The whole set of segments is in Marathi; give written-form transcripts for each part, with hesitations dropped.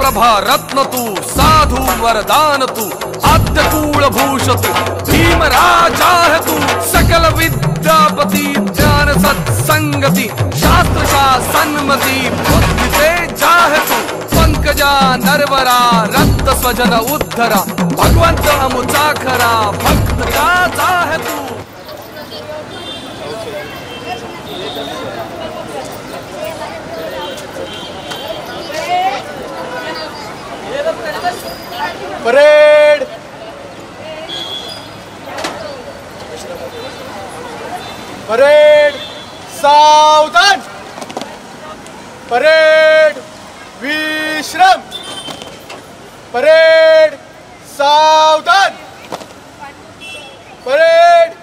प्रभा रत्न तू, साधु वरदान तू, आद्य कुलभूष तू, भीमराजा है तू, सकल विद्यापति, ज्ञान सत्संगति, शास्त्र शासनमति, बुद्धि तेजा है तू, पंकजा नरवरा, रक्त स्वजन उद्धरा, भगवंत अमुचाखरा, भक्त राजा है तू। परेड परेड सावधान, परेड विश्राम, परेड सावधान, परेड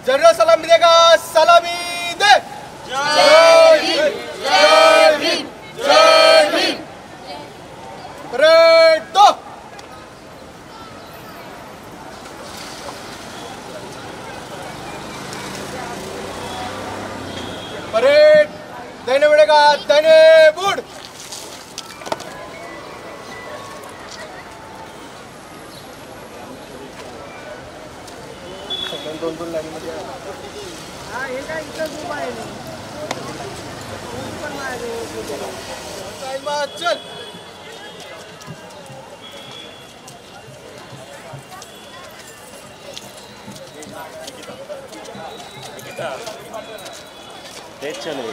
जनरल सलामी देगा, सलामी दे। जय हिंद, जय हिंद, जय हिंद। परेड दो। परेड दाहिने बढ़ेगा, दाहिने बुड़। दोन लाईन मध्ये चल। चलो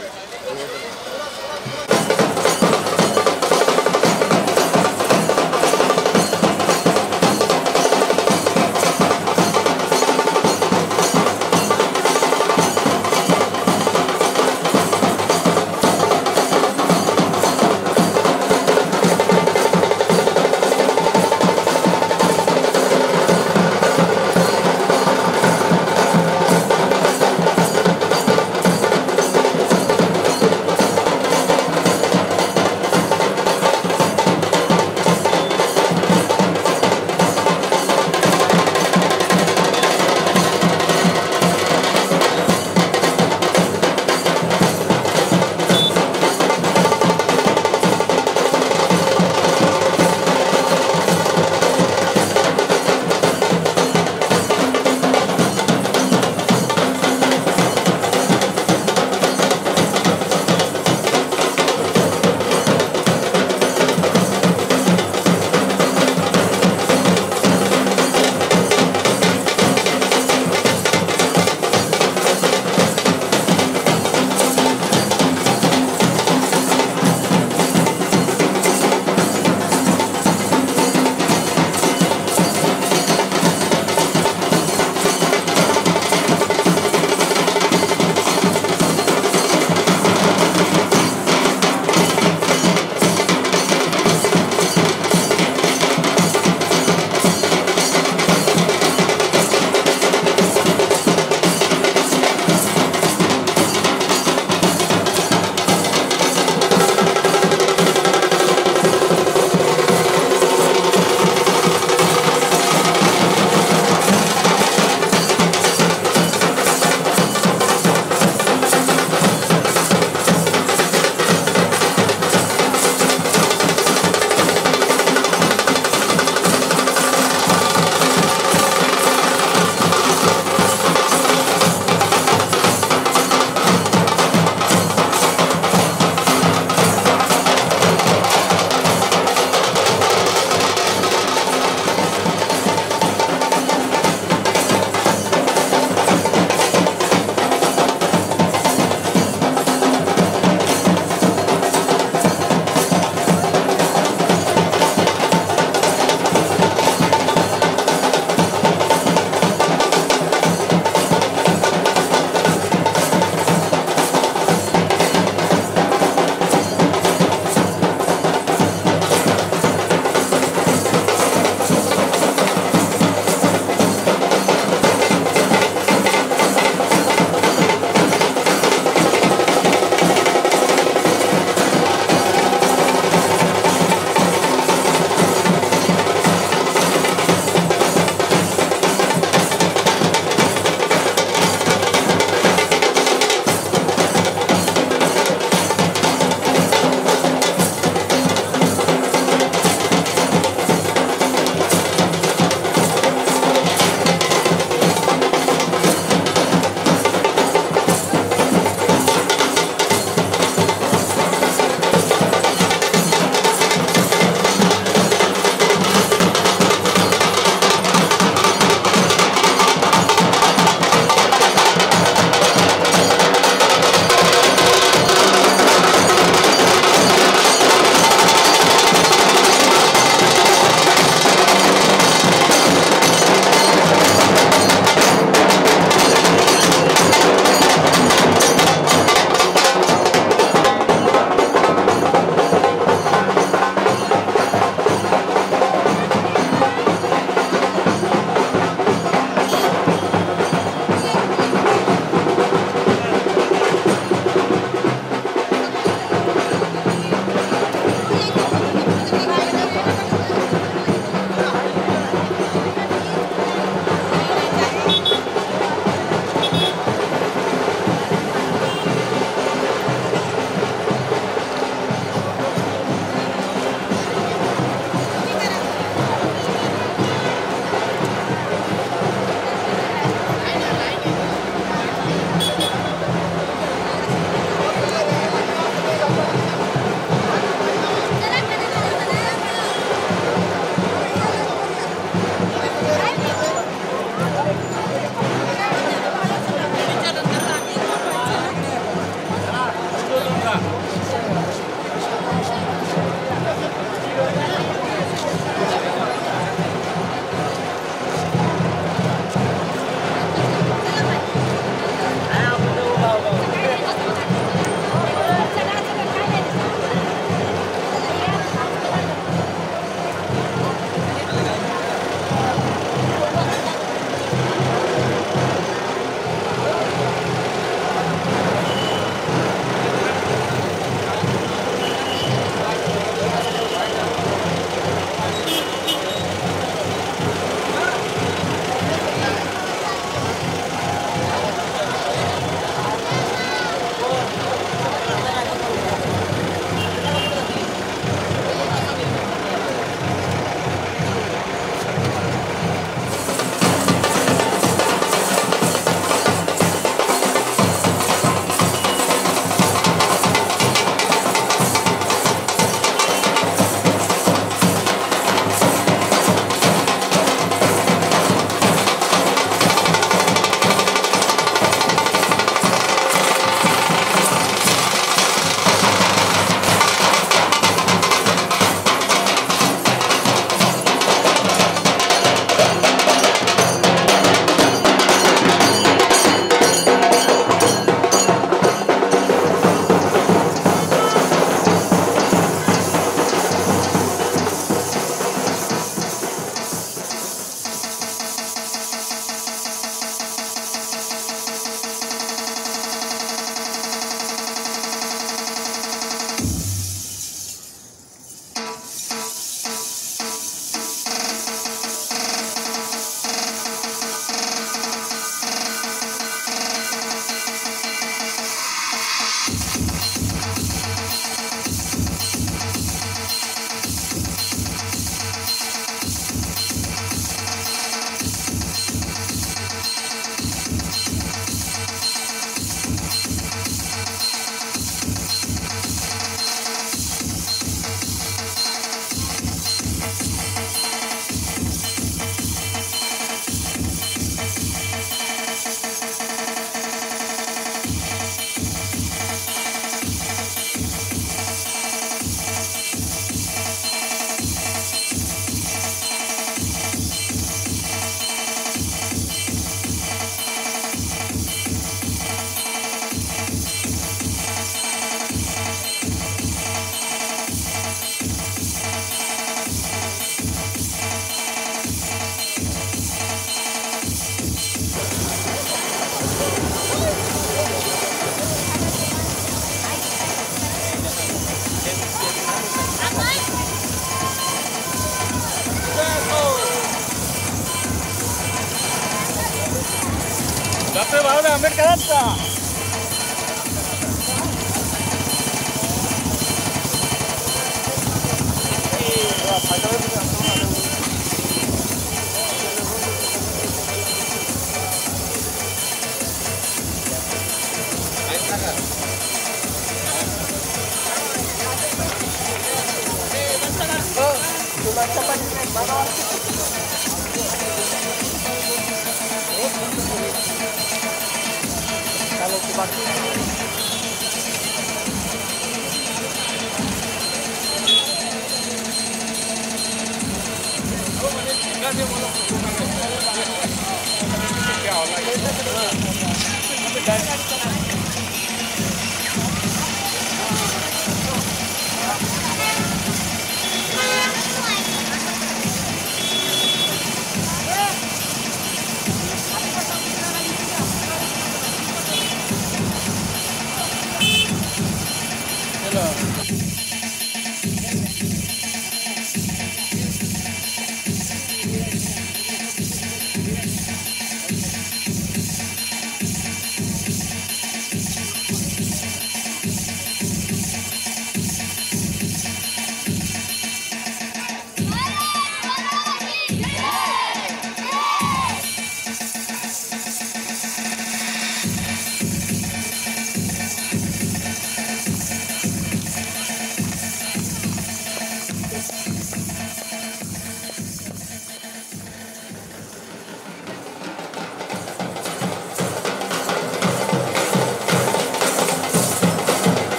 डॉक्टर बाबासाहेब आंबेडकरांचा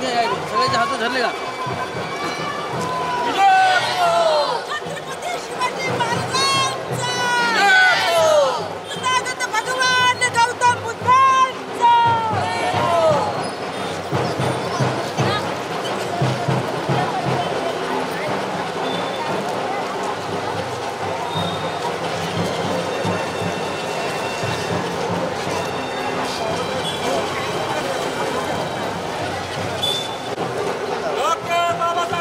सगळ्यांचे हात धरले का? छत्रपती शिवाजी महाराजांचा तथागत भगवान गौतम बुद्धांचा डॉक्टर बाबासाहेब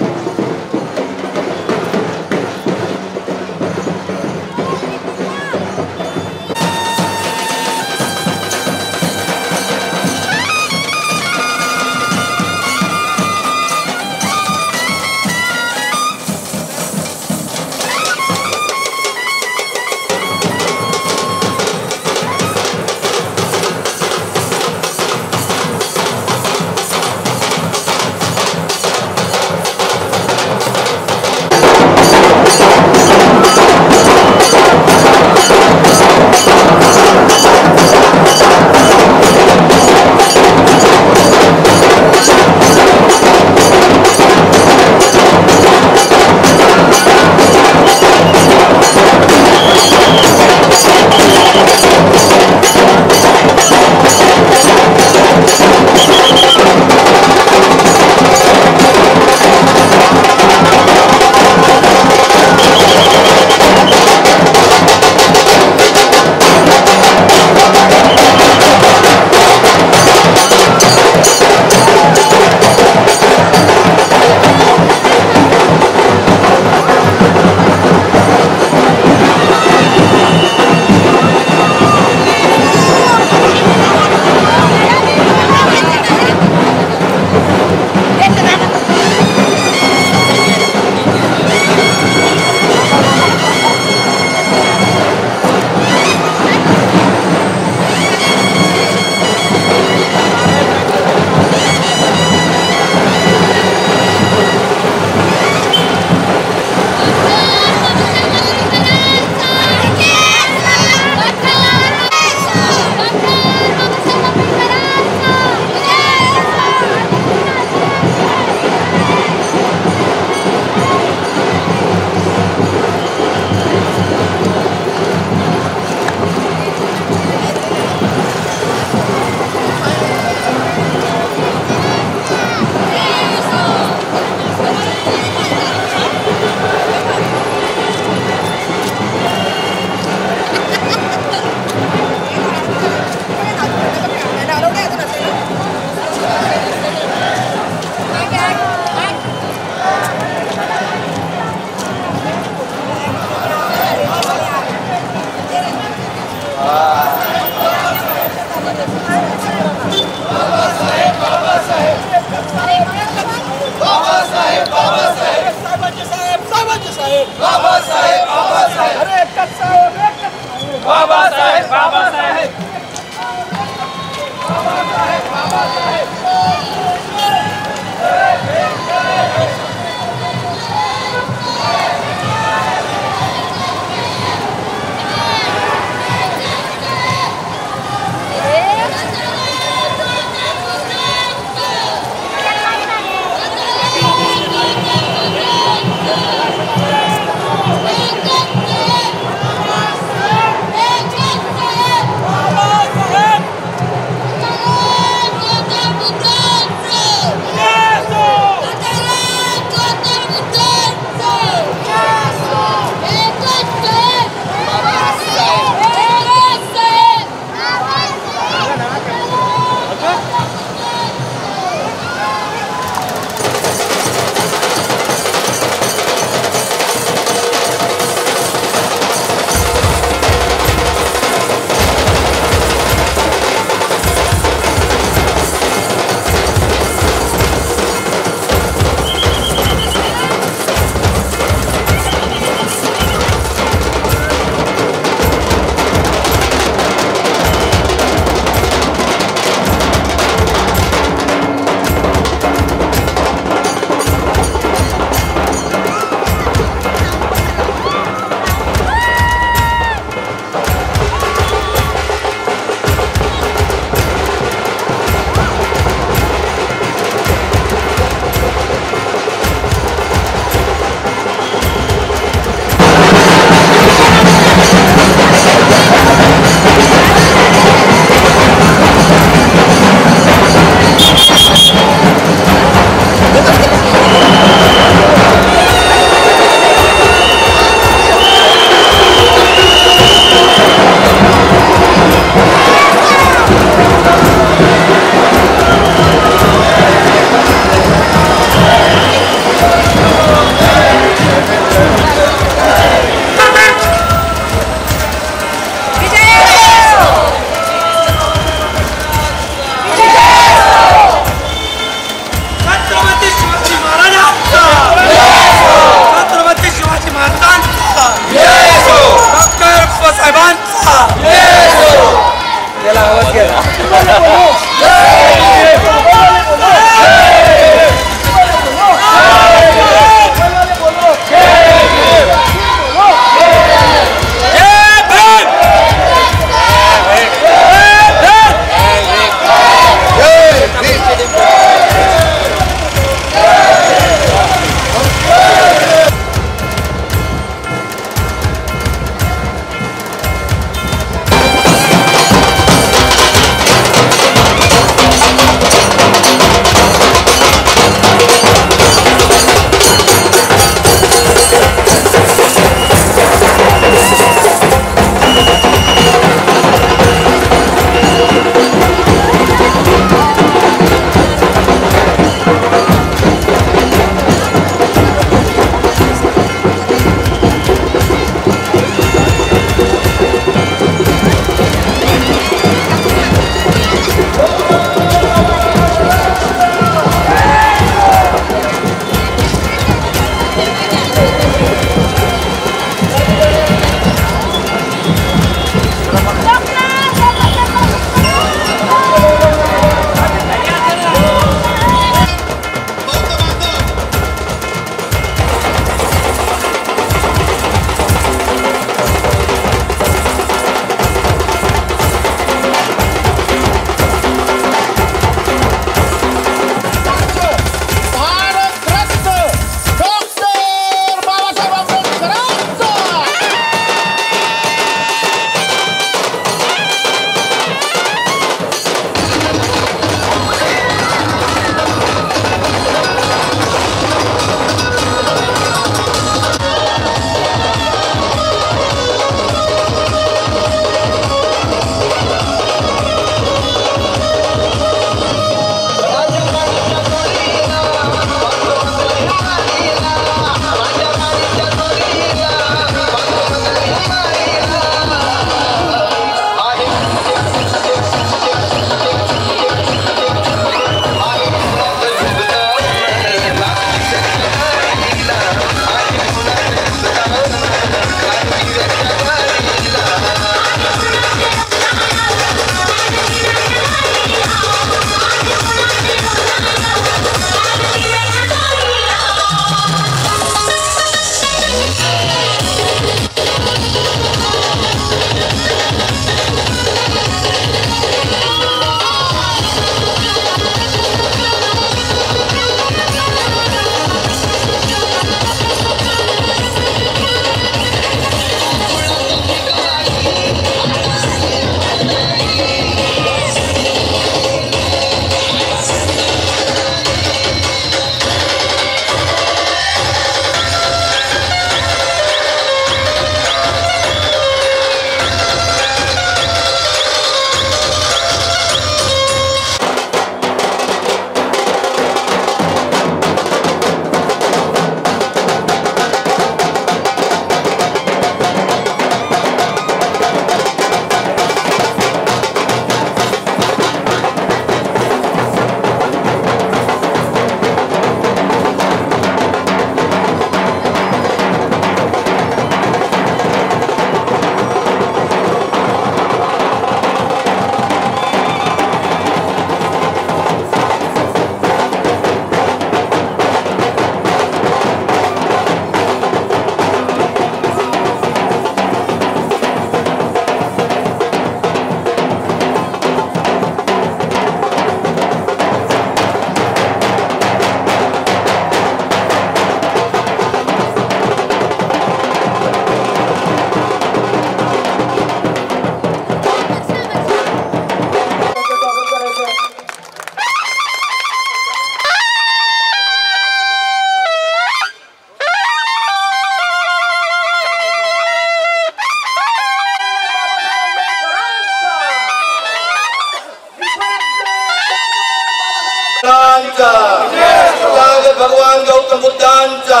भगवान गौतम बुद्धांचा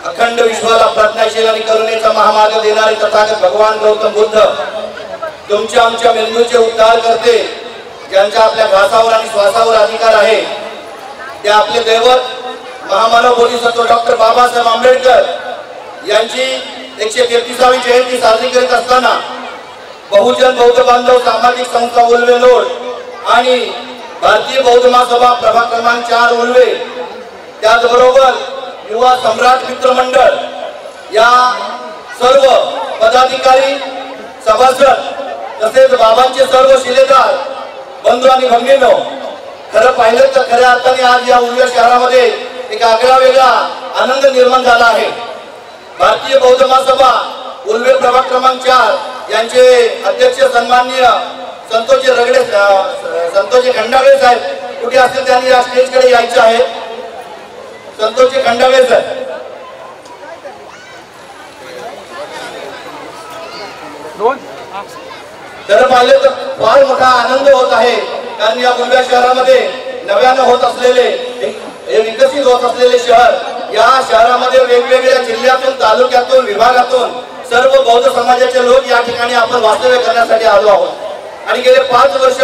अखंड विश्वाला प्रज्ञाशील आणि करुणेचा महामार्ग देणारे तथागत भगवान गौतम बुद्ध तुमच्या आमच्या मेंदूचे उद्धार करते. ज्यांच्या आपल्या घासावर आणि श्वासावर अधिकार आहे ते आपले दैवत महामानव बोधिसत्व डॉक्टर बाबासाहेब आंबेडकर यांची 133वी जयंती साजरी करीत असताना बहुजन बौद्ध बांधव सामाजिक संस्था उल्वे लोड आणि भारतीय बौद्ध महासभा प्रभाग क्रमांक 4 उल्वे त्याचबरोबर युवा सम्राट मित्र मंडळ या सर्व पदाधिकारी सभासद तसेच बाबांचे सर्व शिलेदार बंधू आणि भगिनींनो, खरं पाहिलं तर खऱ्या अर्थाने आज या उल्वे शहरामध्ये एक आगळा वेगळा आनंद निर्माण झाला आहे. भारतीय बौद्ध महासभा उल्वे प्रभाग क्रमांक 4 यांचे अध्यक्ष सन्माननीय संतोषजी खंडागळे साहेब कुठे असतील त्यांनी या स्टेजकडे यायचे आहे. संतोषजी खंडागळे साहेब. तर पाहिलं तर फार मोठा आनंद होत आहे, कारण या उल्वे शहरामध्ये नव्यानं होत असलेले हे विकसित होत असलेले शहर, या शहरामध्ये वेगवेगळ्या जिल्ह्यातून तालुक्यातून विभागातून सर्व बौद्ध समाजाचे लोक या ठिकाणी आपण वास्तव्य करण्यासाठी आलो आहोत. आणि गेले 5 वर्ष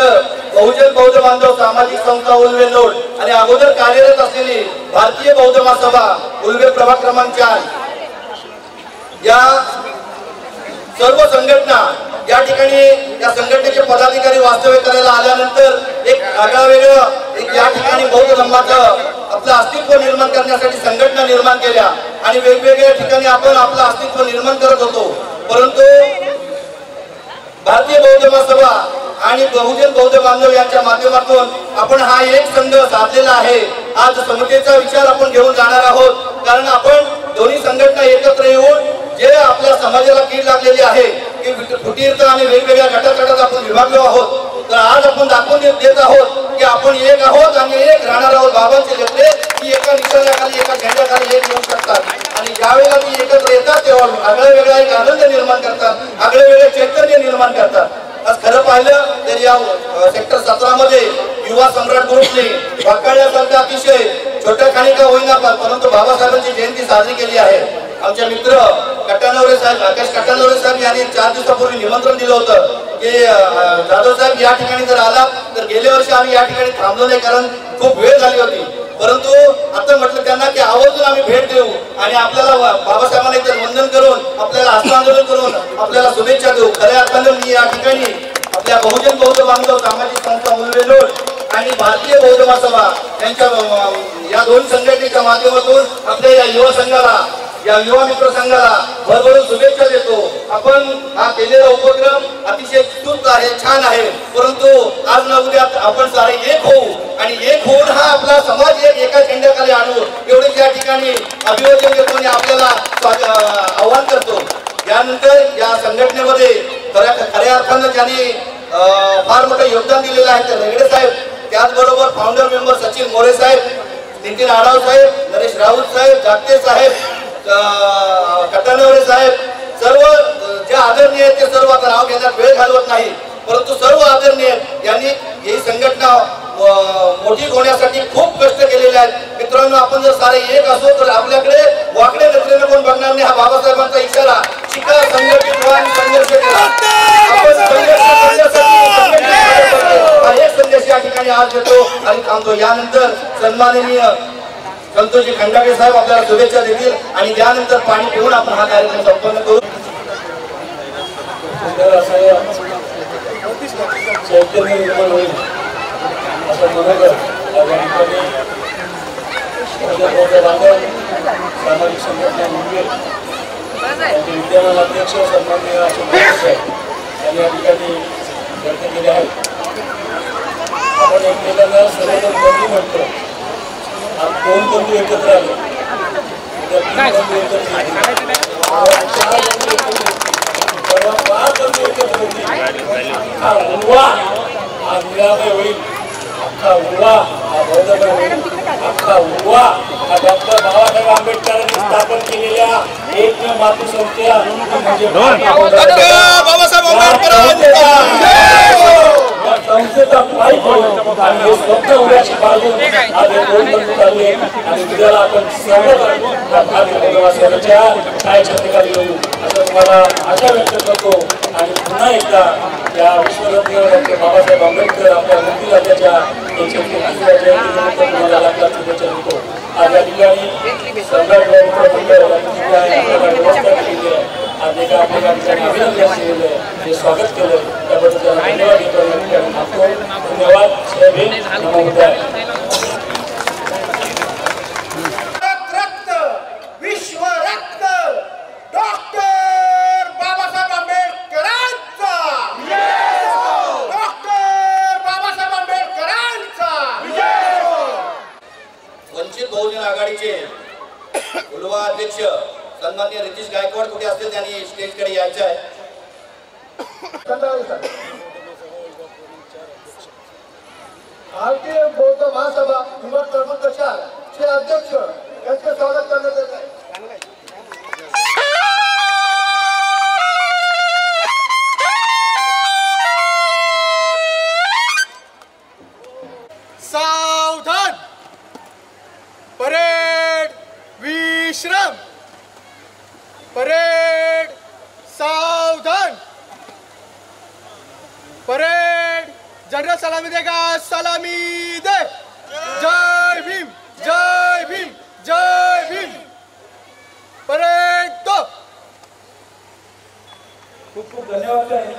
बहुजन बौद्ध बांधव सामाजिक संस्था उल्वे लोड आणि अगोदर कार्यरत असलेली भारतीय बौद्ध महासभा उल्वे प्रभाग क्रमांक 4 या सर्व संघटना या ठिकाणी या संघटनेचे पदाधिकारी वास्तव्य करायला आल्यानंतर एक आगळा वेगळं एक या ठिकाणी बौद्ध धर्माचं आपलं अस्तित्व निर्माण करण्यासाठी संघटना निर्माण केल्या आणि वेगवेगळ्या ठिकाणी आपण आपलं अस्तित्व निर्माण करत होतो. परंतु भारतीय बौद्ध महासभा आणि बहुजन बौद्ध बांधव यांच्या माध्यमातून आपण हा एक संघ साधलेला आहे. आज समतेचा विचार आपण घेऊन जाणार आहोत, कारण आपण दोन्ही संघटना एकत्र येऊन जे आपल्या समाजाला कीड लागलेली आहे की फुटीरता आणि वेगवेगळ्या गटागटात आपण विभागलो आहोत, तर आज आपण दाखवून देत आहोत की आपण एक आहोत आणि एक राहणार आहोत. बाबांचे लेकरे की एका निशाण्याखाली एका झेंड्याखाली एक येऊ शकतात आणि ज्यावेळेला ती एकत्र येतात तेव्हा आगळा वेगळा एक आनंद निर्माण करतात, आगळे वेगळे चैतन्य निर्माण करतात. आज खरं पाहिलं तर या सेक्टर 17 मध्ये युवा सम्राट ग्रुपने वाकाळण्यासारखा अतिशय छोट्या खाणी का होईना परंतु बाबासाहेबांची जयंती साजरी केली आहे. आमचे मित्र कट्टानवरे साहेब आकाश कट्टानवरे साहेब यांनी 4 दिवसापूर्वी निमंत्रण दिलं होतं की जाधव साहेब या ठिकाणी जर आलात तर गेल्या वर्षी आम्ही या ठिकाणी थांबलो नाही, कारण खूप वेळ झाली होती. परंतु आता म्हटलं त्यांना की आवर्जून आम्ही भेट देऊ आणि आपल्याला बाबासाहेबांना इथे वंदन करून आपल्याला हस्तांदोलन करून आपल्याला शुभेच्छा देऊ. खऱ्या अर्थानं मी या ठिकाणी आपल्या बहुजन बौद्ध बांधव सामाजिक संस्था उल्वे लोड आणि भारतीय बौद्ध महासभा यांच्या या दोन संघटनेच्या माध्यमातून आपल्या या युवा संघाला या युवा मित्र संघाला भरभरून शुभेच्छा देतो. आपण हा केलेला उपक्रम अतिशय स्तुत आहे, छान आहे, परंतु आज ना उद्या आपण सारे एक होऊ आणि एक होऊन हा आपला समाज एका झेंड्याखाली आणू एवढेच या ठिकाणी अभिवादन देतो आणि आपल्याला आव्हान करतो. यानंतर या संघटनेमध्ये खऱ्या अर्थानं ज्यांनी फार मोठं योगदान दिलेलं आहे ते रेगडे साहेब, त्याचबरोबर फाउंडर मेंबर सचिन मोरे साहेब, नितीन आढाव साहेब, नरेश राऊत साहेब, जागते साहेब, कट्टानवरे साहेब, सर्व जे आदरणीय आहेत ते सर्व आता नाव घेण्यात वेळ घालवत नाही, परंतु सर्व आदरणीय यांनी ही संघटना मोठी होण्यासाठी खूप कष्ट केलेले आहेत. मित्रांनो, आपण जर सारे एक असो तर आपल्याकडे वाकड्या नजरेने कोण बघणार नाही. हा बाबासाहेबांचा इशारा, शिका, संघटित व्हा आणि संघर्ष करा. आपण संघर्ष करण्यासाठी हा एक संदेश या ठिकाणी आज देतो आणि थांबतो. यानंतर सन्माननीय संतोषजी खंडागळे साहेब आपल्याला शुभेच्छा देतील आणि त्यानंतर पाणी पिऊन आपण हा कार्यक्रम संपन्न करू. चैतन्य निर्माण होईल असं मनोगत सामाजिक संघटना मुंबई त्यांचे विद्यमान अध्यक्ष सन्माननीय अशोक साहेब यांनी या ठिकाणी व्यक्त केले आहे. आपण एकमेकांना सर्वजण बंधू म्हणतो. आज 2 बंधू एकत्र आले, उद्या 3 बंधू एकत्र येतील, 4 बंधू एकत्र येतील, परवा 5 बंधू एकत्र येतील. हा उल्वा हा निरामय होईल, अख्खा उल्वा हा बौद्धमय होईल, अख्खा उल्वा हा डॉक्टर बाबासाहेब आंबेडकरांनी स्थापन केलेल्या एकमेव मातृसंस्था म्हणजे बाबासाहेब आंबेडकर संस्थेचा पाईप होईल आणि हे स्वप्न उद्याची बाजू आज हे दोन बंधू चालले आणि उद्याला आपण सर्वच्या काय ठिकाणी येऊ असं तुम्हाला आशा व्यक्त करतो आणि पुन्हा एकदा या विश्वरत्न डॉक्टर बाबासाहेब आंबेडकर आपल्या मुक्तीराजाच्या 130व्या जयंतीनिमित्त तुम्हाला लाखात शुभेच्छा देतो. आज या ठिकाणी सम्राट व्यवस्था केलेली आहे. आज एका आपल्या ठिकाणी अभिनंदन केलेलं आहे, ते स्वागत केलं त्याबद्दल त्यांना धन्यवाद देतो या ठिकाणी मागतो. धन्यवाद. जय भीम. नमो बुद्धाय. विश्व रक्त डॉक्टर बाबासाहेब आंबेडकरांचा. डॉक्टर बाबासाहेब आंबेडकरांचा. वंचित बहुजन आघाडीचे उलवा अध्यक्ष सन्माननीय रितेश गायकवाड कुठे असतील त्यांनी स्टेजकडे यायचं आहे. भारतीय बौद्ध महासभा हिंमत क्रमांक 4 चे अध्यक्ष यांचे स्वागत करण्यात येत आहे. सावधान. परेड विश्राम. परेड सावधान. परेड जनरल सलामी देगा. सलामी दे. जय भीम. जय भीम. जय भीम. परेड तो. खूप खूप धन्यवाद आहे.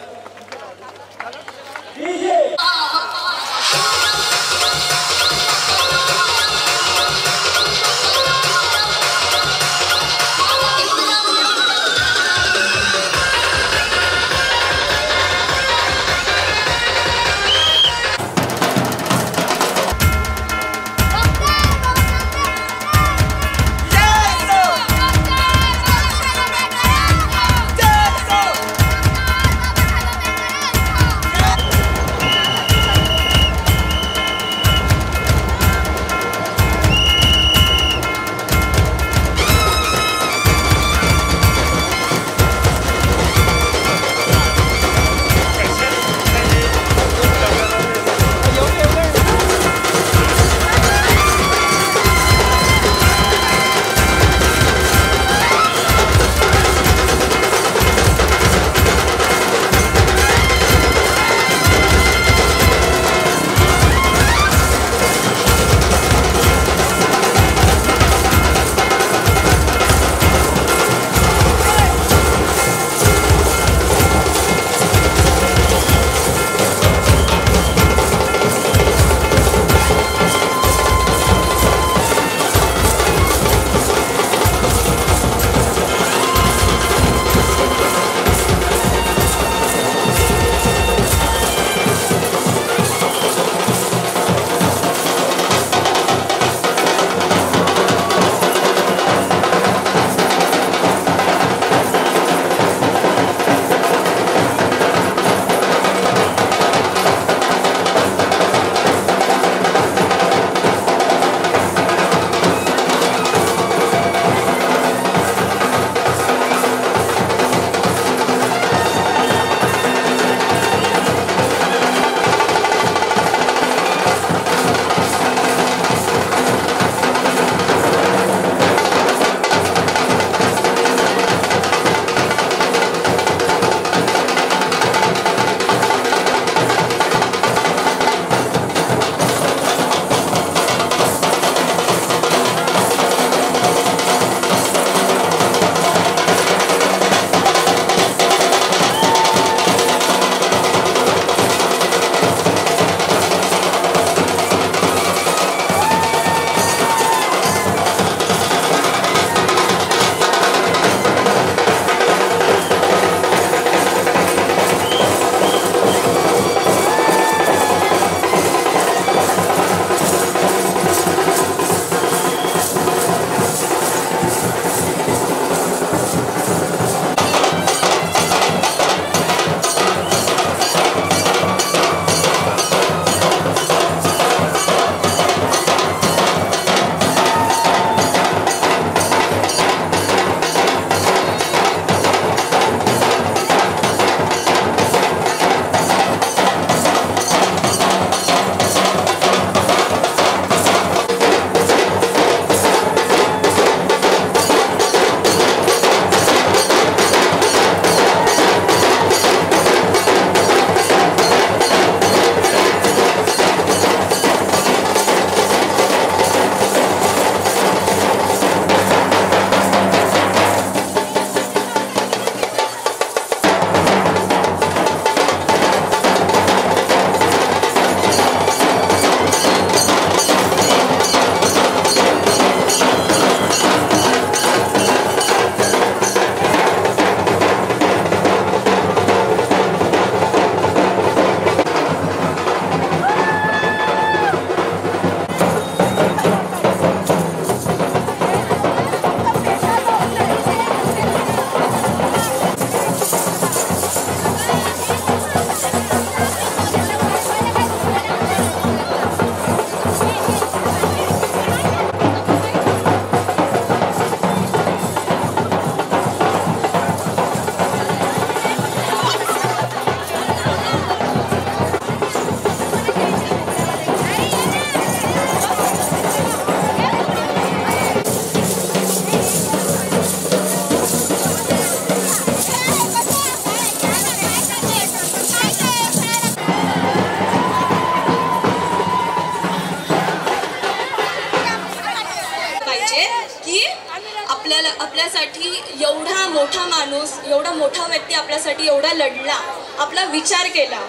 आपल्यासाठी एवढा मोठा माणूस, एवढा मोठा व्यक्ती आपल्यासाठी एवढा लढला, आपला विचार केला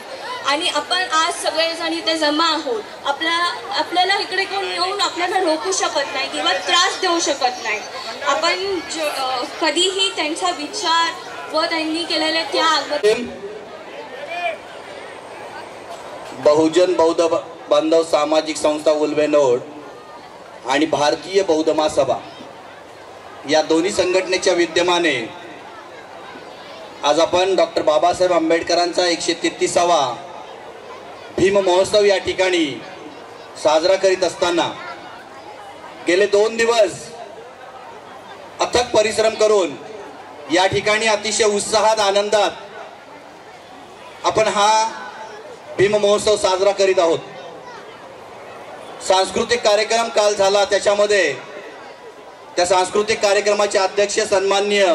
आणि आपण आज सगळेजण इथे जमा आहोत. आपल्याला इकडे कोण येऊन आपल्याला रोखू शकत नाही किंवा त्रास देऊ शकत नाही. आपण कधीही त्यांचा विचार व त्यांनी केलेले त्याग. बहुजन बौद्ध बांधव सामाजिक संस्था उल्वेनोड आणि भारतीय बौद्ध महासभा या दोन्ही संघटनेच्या विद्यमाने आज आपण डॉक्टर बाबासाहेब आंबेडकरांचा 133वा भीम महोत्सव या ठिकाणी साजरा करीत असताना गेले 2 दिवस अथक परिश्रम करून या ठिकाणी अतिशय उत्साहात आनंदात आपण हा भीम महोत्सव साजरा करीत आहोत. सांस्कृतिक कार्यक्रम काल झाला, त्याच्यामध्ये त्या सांस्कृतिक कार्यक्रमाचे अध्यक्ष सन्माननीय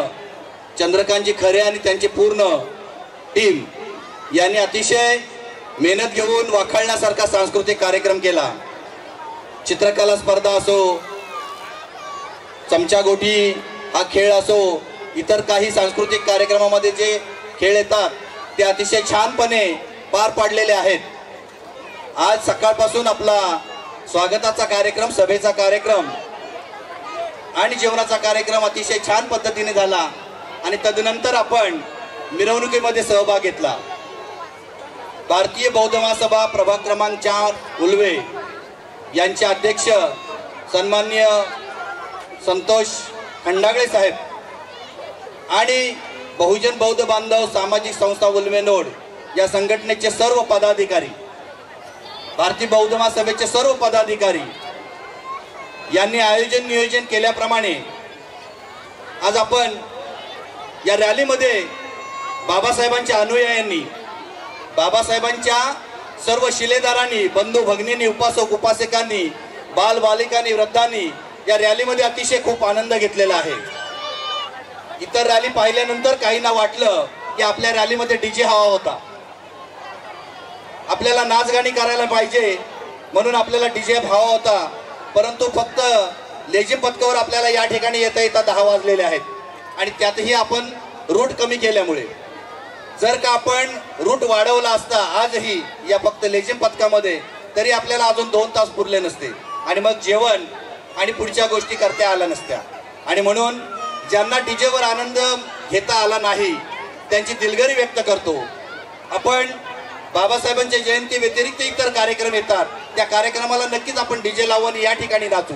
चंद्रकांतजी खरे आणि त्यांची पूर्ण टीम यांनी अतिशय मेहनत घेऊन वाखाणण्यासारखा सांस्कृतिक कार्यक्रम केला. चित्रकला स्पर्धा असो, चमचागोटी हा खेळ असो, इतर काही सांस्कृतिक कार्यक्रमामध्ये जे खेळ येतात ते अतिशय छानपणे पार पाडलेले आहेत. आज सकाळपासून आपला स्वागताचा कार्यक्रम, सभेचा कार्यक्रम आणि जेवणाचा कार्यक्रम अतिशय छान पद्धतीने झाला आणि तदनंतर आपण मिरवणुकीमध्ये सहभाग घेतला. भारतीय बौद्ध महासभा प्रभाग क्रमांक 4 उल्वे यांचे अध्यक्ष सन्माननीय संतोष खंडागळे साहेब आणि बहुजन बौद्ध बांधव सामाजिक संस्था उल्वेनोड या संघटनेचे सर्व पदाधिकारी, भारतीय बौद्ध महासभेचे सर्व पदाधिकारी यांनी आयोजन नियोजन केल्याप्रमाणे आज आपण या रॅलीमध्ये बाबासाहेबांच्या अनुयायांनी, बाबासाहेबांच्या सर्व शिलेदारांनी, बंधू भगिनींनी, उपासक उपासकांनी, बाल बालिकांनी, वृद्धांनी या रॅलीमध्ये अतिशय खूप आनंद घेतलेला आहे. इतर रॅली पाहिल्यानंतर काहींना वाटलं की आपल्या रॅलीमध्ये डीजे हवा होता, आपल्याला नाचगाणी करायला पाहिजे म्हणून आपल्याला डीजे हवा होता. परंतु फक्त लेझिम पथकावर आपल्याला या ठिकाणी येता येता 10 वाजलेले आहेत आणि त्यातही आपण रूट कमी केल्यामुळे, जर का आपण रूट वाढवला असता आजही या फक्त लेझिम पथकामध्ये, तरी आपल्याला अजून 2 तास पुरले नसते आणि मग जेवण आणि पुढच्या गोष्टी करता आल्या नसत्या. आणि म्हणून ज्यांना डीजेवर आनंद घेता आला नाही त्यांची दिलगिरी व्यक्त करतो. आपण बाबासाहेबांच्या जयंती व्यतिरिक्त इतर कार्यक्रम येतात, त्या कार्यक्रमाला नक्कीच आपण डीजे लावून या ठिकाणी नाचू.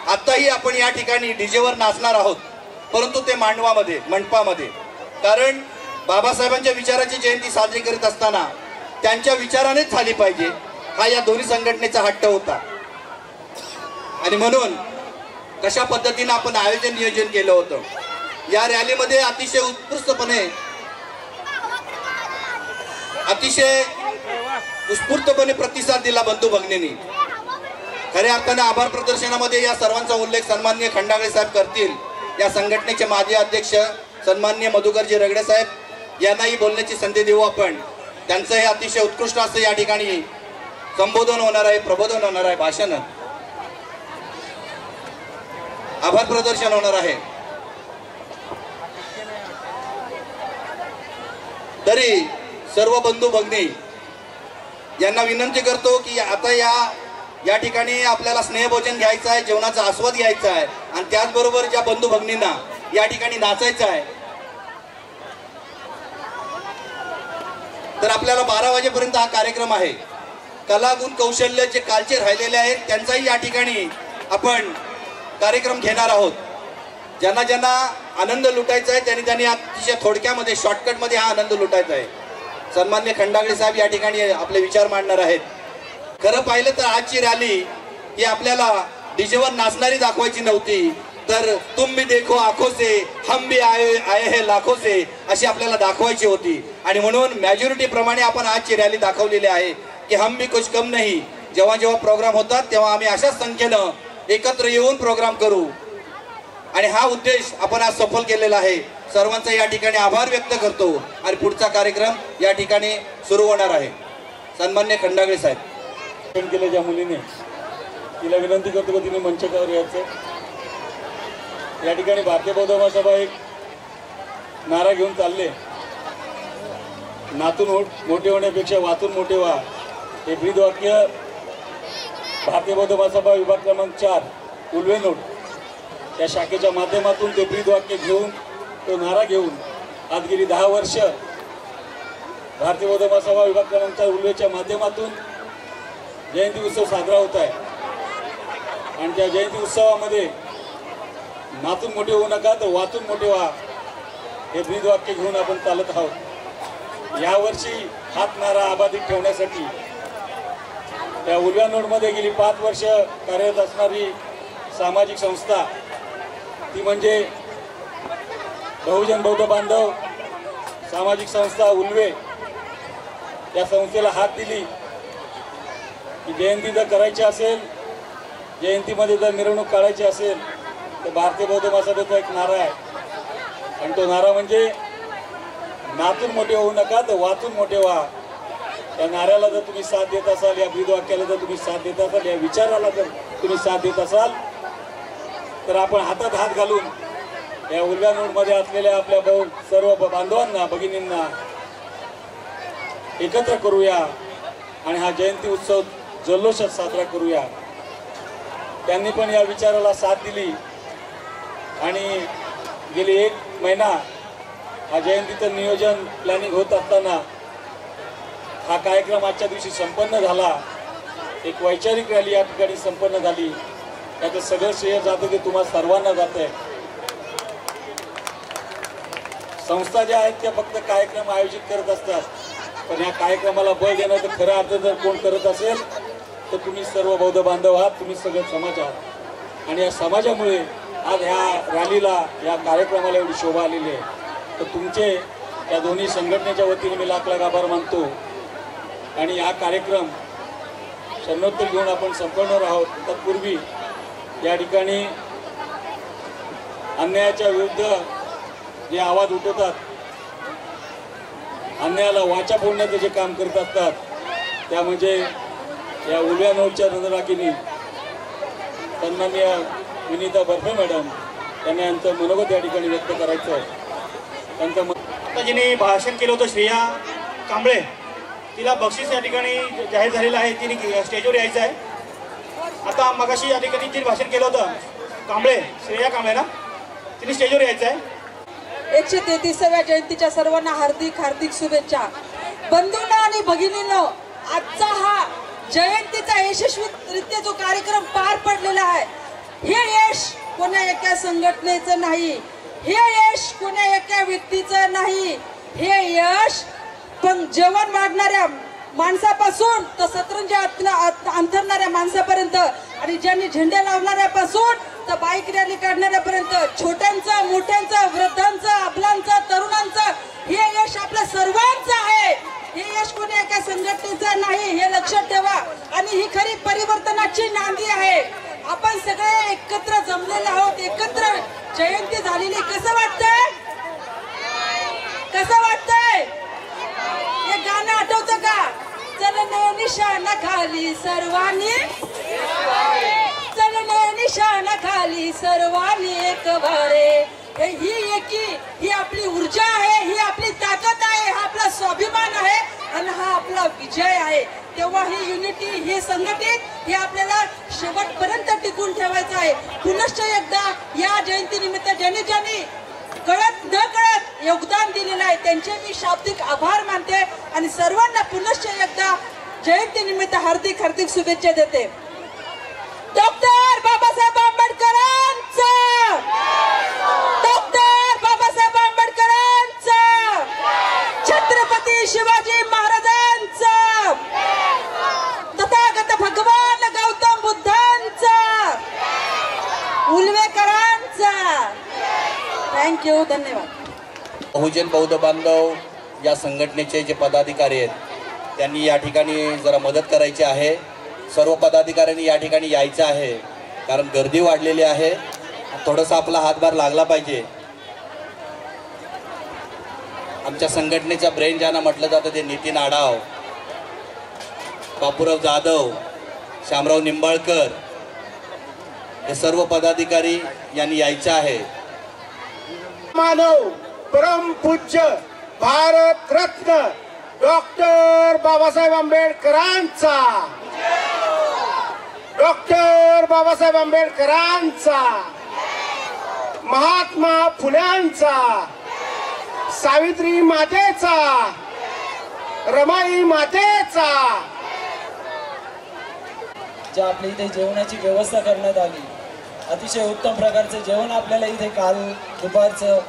आत्ताही आपण या ठिकाणी डीजेवर नाचणार आहोत, परंतु ते मांडवामध्ये, मंडपामध्ये. कारण बाबासाहेबांच्या विचाराची जयंती साजरी करीत असताना त्यांच्या विचारानेच झाली पाहिजे, हा या दोन्ही संघटनेचा हट्ट होता. आणि म्हणून कशा पद्धतीने आपण आयोजन नियोजन केलं होतं. या रॅलीमध्ये अतिशय उत्कृष्टपणे, अतिशय उत्स्फूर्तपणे प्रतिसाद दिला बंधू भगिनींनी. खऱ्या अर्थाने आभार प्रदर्शनामध्ये या सर्वांचा उल्लेख सन्माननीय खंडागळे साहेब करतील. या संघटनेचे माजी अध्यक्ष सन्माननीय मधुकरजी रगडे साहेब यांनाही बोलण्याची संधी देऊ आपण. त्यांचं हे अतिशय उत्कृष्ट असं या ठिकाणी संबोधन होणार आहे, प्रबोधन होणार आहे, भाषण, आभार प्रदर्शन होणार आहे. तरी सर्व बंधू भगिनी यांना विनंती करतो की आता या ठिकाणी आपल्याला स्नेहभोजन घ्यायचं आहे, जेवणाचा आस्वाद घ्यायचा आहे आणि त्याचबरोबर ज्या बंधू भगिनींना या ठिकाणी नाचायचं आहे तर आपल्याला 12 वाजेपर्यंत हा कार्यक्रम आहे. कलागुण कौशल्य जे कालचे राहिलेले आहेत त्यांचाही या ठिकाणी आपण कार्यक्रम घेणार आहोत. ज्यांना ज्यांना आनंद लुटायचा आहे त्यांनी अतिशय थोडक्यामध्ये, शॉर्टकटमध्ये हा आनंद लुटायचा आहे. सन्माननीय खंडागळे साहेब या ठिकाणी आपले विचार मांडणार आहेत. खरं पाहिलं तर आजची रॅली ही आपल्याला डीजेवर नाचणारी दाखवायची नव्हती, तर तुम भी देखो आंखों से हम भी आए हैं लाखों से अशी आपल्याला दाखवायची होती. आणि म्हणून मॅजॉरिटी प्रमाणे आपण आजची रॅली दाखवलेली आहे की हम भी कुछ कम नहीं. जेव्हा जेव्हा प्रोग्राम होतात तेव्हा आम्ही अशाच संख्येनं एकत्र येऊन प्रोग्राम करू आणि हा उद्देश आपण आज सफल केलेला आहे. सर्वांचा या ठिकाणी आभार व्यक्त करतो आणि पुढचा कार्यक्रम या ठिकाणी सुरू होणार आहे. सन्माननीय खंडागळे साहेब. केलं ज्या मुलीने, तिला विनंती करतो की तिने मंचावर यायचं. या ठिकाणी भारतीय बौद्ध महासभा एक नारा घेऊन चालले, नातून मोठे होण्यापेक्षा वाचून मोठे व्हा, हे ब्रीद वाक्य भारतीय बौद्ध महासभा विभाग क्रमांक 4 उल्वेनोड या शाखेच्या माध्यमातून ते ब्रीद वाक्य घेऊन, तो नारा घेऊन आज गेली 10 वर्ष भारतीय बौद्ध महासभा विभाग क्रमांक 4 उल्वेच्या माध्यमातून जयंती उत्सव साजरा होत आहे. आणि त्या जयंती उत्सवामध्ये नातून मोठे होऊ नका तर वाचून मोठे व्हा हे ब्रीद वाक्य घेऊन आपण चालत आहोत. यावर्षी हात नारा अबाधित ठेवण्यासाठी या उल्वेनोडमध्ये गेली 5 वर्ष कार्यरत असणारी सामाजिक संस्था ती म्हणजे बहुजन बौद्ध बांधव सामाजिक संस्था उल्वे, या संस्थेला हात दिली की जयंती जर करायची असेल, जयंतीमध्ये जर मिरवणूक काढायची असेल तर भारतीय बौद्ध महासभेचा एक नारा आहे. आणि तो नारा म्हणजे नातून मोठे होऊ नका तर वाचून मोठे व्हा. या नाऱ्याला जर तुम्ही साथ देत असाल, या ब्रीद वाक्याला जर तुम्ही साथ देत असाल, या विचाराला जर तुम्ही साथ देत असाल तर आपण हातात हात घालून या उल्वेनोडमध्ये असलेल्या आपल्या सर्व बांधवांना, भगिनींना एकत्र करूया आणि हा जयंती उत्सव जल्लोषात साजरा करूया. त्यांनी पण या विचाराला साथ दिली आणि गेली 1 महिना हा जयंतीचं नियोजन प्लॅनिंग होत असताना हा कार्यक्रम आजच्या दिवशी संपन्न झाला. एक वैचारिक रॅली या ठिकाणी संपन्न झाली. त्याचं सगळं श्रेय जातं ते तुम्हा सर्वांना जात आहे. संस्था ज्या आहेत त्या फक्त कार्यक्रम आयोजित करत असतात, पण या कार्यक्रमाला बळ देणं तर खरं अर्थ जर कोण करत असेल तर तुम्ही सर्व बौद्ध बांधव आहात, तुम्ही सगळे समाज आहात. आणि या समाजामुळे आज ह्या रॅलीला, या कार्यक्रमाला एवढी शोभा आलेली आहे. तर तुमचे या दोन्ही संघटनेच्या वतीने मी लाख लाख आभार मानतो. आणि हा कार्यक्रम शरणोत्तर घेऊन आपण संपवणार आहोत. तत्पूर्वी या ठिकाणी अन्यायाच्या विरुद्ध जे आवाज उठवतात, अन्यायाला वाचा फोडण्याचं जे काम करत असतात, त्या म्हणजे या उल्वेनोडच्या रणरागिणी सन्माननीय विनीता बर्फे मॅडम यांनी यांचं मनोगत या ठिकाणी व्यक्त करायचं आहे. त्यांचं जिने भाषण केलं होतं श्रेया कांबळे, तिला बक्षीस या ठिकाणी जाहीर झालेलं आहे. तिने स्टेजवर यायचं आहे. आता मगाशी या ठिकाणी तिने भाषण केलं होतं कांबळे, श्रेया कांबळे ना, तिने स्टेजवर यायचं आहे. 133व्या जयंतीच्या सर्वांना हार्दिक हार्दिक शुभेच्छा. बंधूंनो आणि भगिनींनो, आजचा हा जयंतीचा यशस्वीरित्या जो कार्यक्रम पार पडलेला आहे, हे यश कोणा एका संघटनेचं नाही, हे यश कोणा एका व्यक्तीचं नाही, हे यश पण जेवण वाढणाऱ्या माणसापासून तर सतरंजी अंथरणाऱ्या माणसापर्यंत आणि ज्यांनी झेंडे लावणाऱ्यापासून तर बाईक रॅली काढणाऱ्यापर्यंत, छोट्यांचं, मोठ्यांचं, वृद्धांचं, अबलांचं, तरुणांचं, हे यश आपल्या सर्वांचं आहे. हे यश कोणी एका संघटनेचं नाही, हे लक्षात ठेवा. आणि ही खरी परिवर्तनाची नांदी आहे. आपण सगळे एकत्र जमलेले आहोत, एकत्र जयंती झालेली. कसं वाटतंय? कसं वाटतंय? हे गाणं आठवतं का? चलने निशाणा खाली सर्वांनी, चलने निशाणा खाली सर्वांनी एक बारे. ही एकी, ही आपली ऊर्जा आहे, ही आपली ताकद आहे, हा आपला स्वाभिमान आहे आणि हा आपला विजय आहे. तेव्हा ही युनिटी, ही संघटित, हे आपल्याला शेवटपर्यंत टिकून ठेवायचं आहे. पुनश्च एकदा या जयंती निमित्त ज्यांनी ज्यांनी कळत न कळत योगदान दिलेलं आहे त्यांचे मी शाब्दिक आभार मानते आणि सर्वांना पुनश्च एकदा जयंती निमित्त हार्दिक हार्दिक शुभेच्छा देते. डॉक्टर बाबासाहेब आंबेडकरांचा, डॉक्टर बाबासाहेब आंबेडकरांचा, छत्रपती शिवाजी महाराजांचा, तथागत भगवान गौतम बुद्धांचा, उल्वेकरांचा. थँक्यू, धन्यवाद. बहुजन बौद्ध बांधव या संघटनेचे जे पदाधिकारी आहेत त्यांनी या ठिकाणी जरा मदत करायची आहे. सर्व पदाधिकाऱ्यांनी या ठिकाणी यायचं आहे कारण गर्दी वाढलेली आहे. थोडासा आपला हातभार लागला पाहिजे. आमच्या संघटनेचा ब्रेन ज्यांना म्हटलं जातं ते नितीन आडाव, बापूराव जाधव, शामराव निंबाळकर हे सर्व पदाधिकारी यांनी यायचे आहे। मानव परमपूज्य भारत रत्न डॉक्टर बाबासाहेब आंबेडकरांचा, डॉक्टर बाबासाहेब आंबेडकरांचा, महात्मा फुल्यांचा, सावित्री मातेचा, रमाई मातेचा। ज्या आपल्या इथे जेवणाची व्यवस्था करण्यात आली, अतिशय उत्तम प्रकारचे जेवण आपल्याला इथे काल दुपारचं,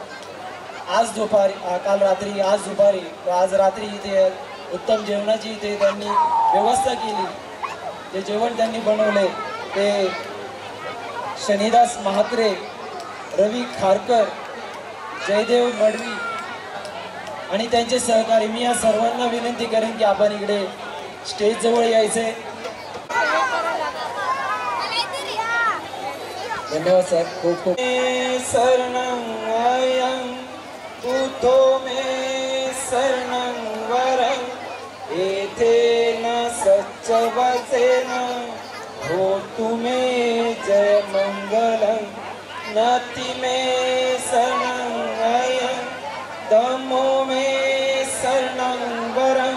आज दुपारी, काल रात्री, आज दुपारी, आज रात्री इथे उत्तम जेवणाची इथे त्यांनी व्यवस्था केली। जे जेवण त्यांनी बनवले ते शनिदास म्हात्रे, रवी खारकर, जयदेव मडवी आणि त्यांचे सहकारी। मी या सर्वांना विनंती करेन की आपण इकडे स्टेज जवळ यायचे। धन्यवाद सर, खूप खूप। शरणं तुथो मे शरणं वरं येथे न सच्च वचेन हो तुमे जय मंगलं नति मे शरणं धम्मो मे शरणं वरं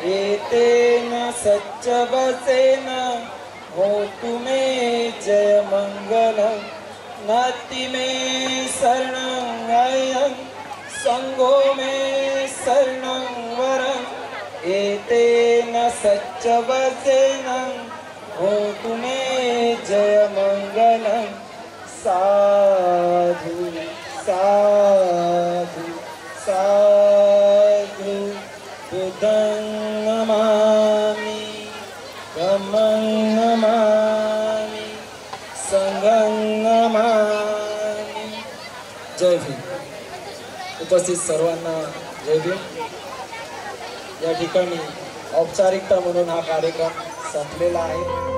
येथे न सच्च वचेन हो तुमे जय मंगलं नति मे शरणं संगो मे शरणं वरं एतेन सच्च वचेन हो तुमे जय मंगलं साधु साधु साधु बुद्धं नमामि धम्मं नमामि संघं नमामि। जय भीम। उपस्थित सर्वांना जय भीम। या ठिकाणी औपचारिकता म्हणून हा कार्यक्रम संपलेला आहे।